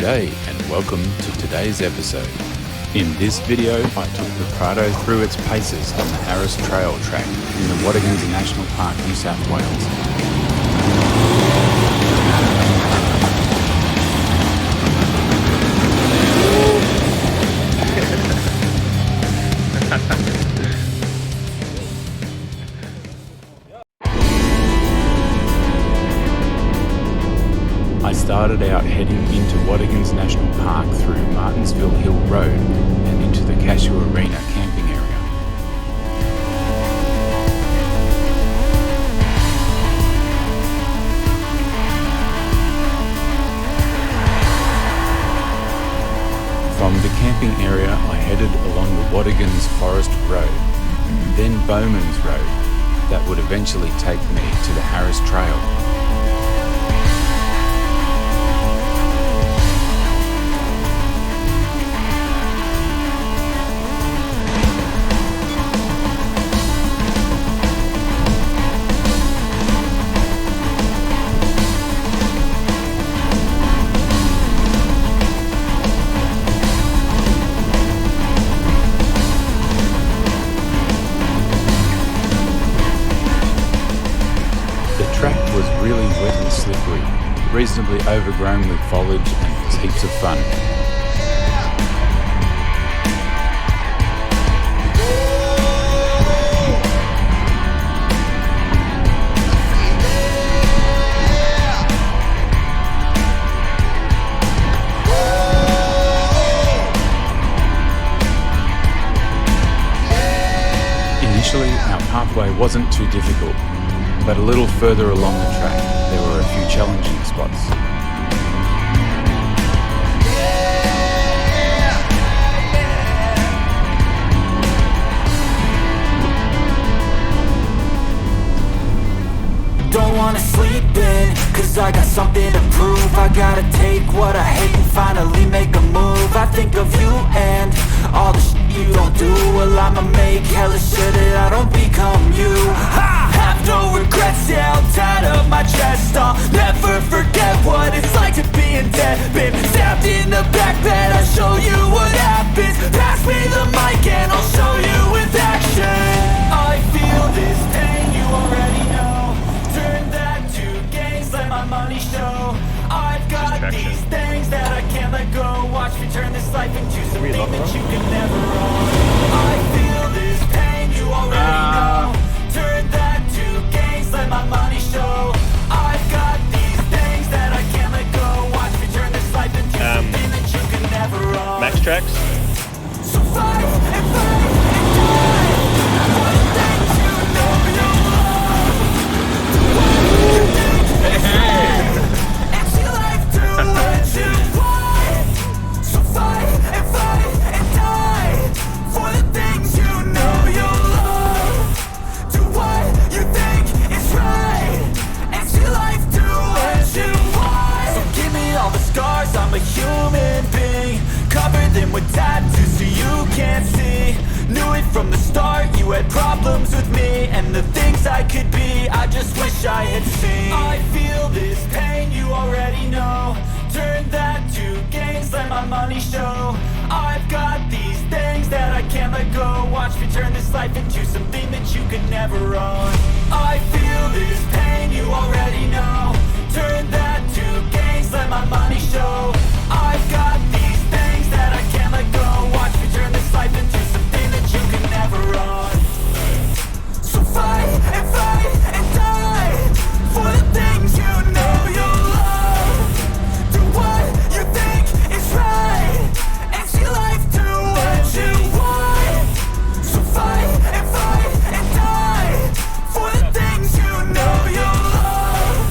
G'day and welcome to today's episode. In this video, I took the Prado through its paces on the Harris Trail track in the Watagans National Park, New South Wales. I started out heading into Watagans National Park through Martinsville Hill Road and into the Cashew Arena camping area. From the camping area I headed along the Watagans Forest Road, then Bowman's Road, that would eventually take me to the Harris Trail. The track was really wet and slippery, reasonably overgrown with foliage, and was heaps of fun. Initially, our pathway wasn't too difficult, but a little further along the track, there were a few challenging spots. Don't wanna sleep in, cause I got something to prove. I gotta take what I hate and finally make a move. I think of you and all the shit you don't do. Well, I'ma make hella sure that I don't become you. I have no regrets, yeah, I'll tie up my chest. I'll never forget what it's like to be in debt. Been stabbed in the back bed, I'll show you what happens. Pass me the mic and I'll show you with action. I feel this pain, you already know. Turn that to gains, let my money show. I've got these things that I can't let go. Watch me turn this life into something that you can never own. I feel this pain, you already know. Turn that to gains, let my money show. I've got these things that I can't let go. Watch me turn this life into something that you can never own. Max tracks. So fight and fight and die for the things you know you love. The way you think is right. Actually life do what you want. So fight and die for the things you know you love. Do what you think is right. Actually life do what you want. So give me all the scars, I'm a human being. Cover them with tattoos so you can't see. Knew it from the start, you had problems with me. And the things I could be, I just wish I had seen. I feel this pain, you already know. Turn that to gains, let my money show. I've got these things that I can't let go. Watch me turn this life into something that you could never own. I feel this pain, you already know. Turn that to gains, let my money show. I've got these things that I can't let go. Watch me turn this life into something that you can never own. So fight and die for the things you know you love. Do what you think is right. Actually life do what you want. So fight and die for the things you know you love.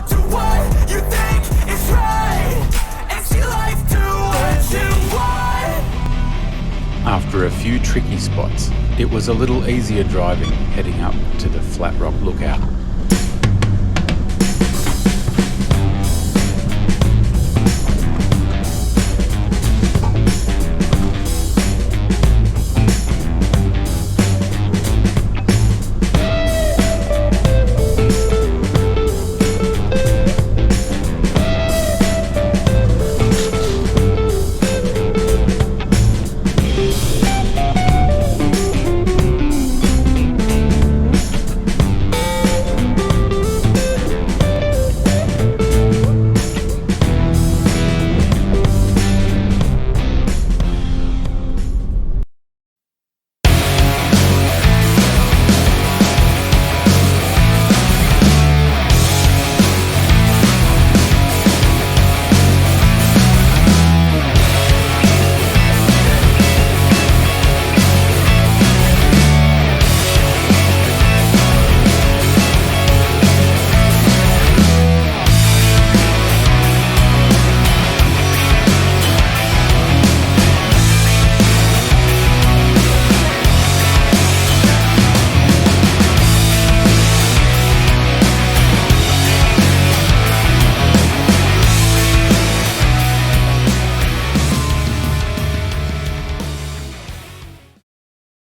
Do what you think is right. Actually life do what you want. After a few tricky spots, it was a little easier driving heading up to the Flat Rock Lookout.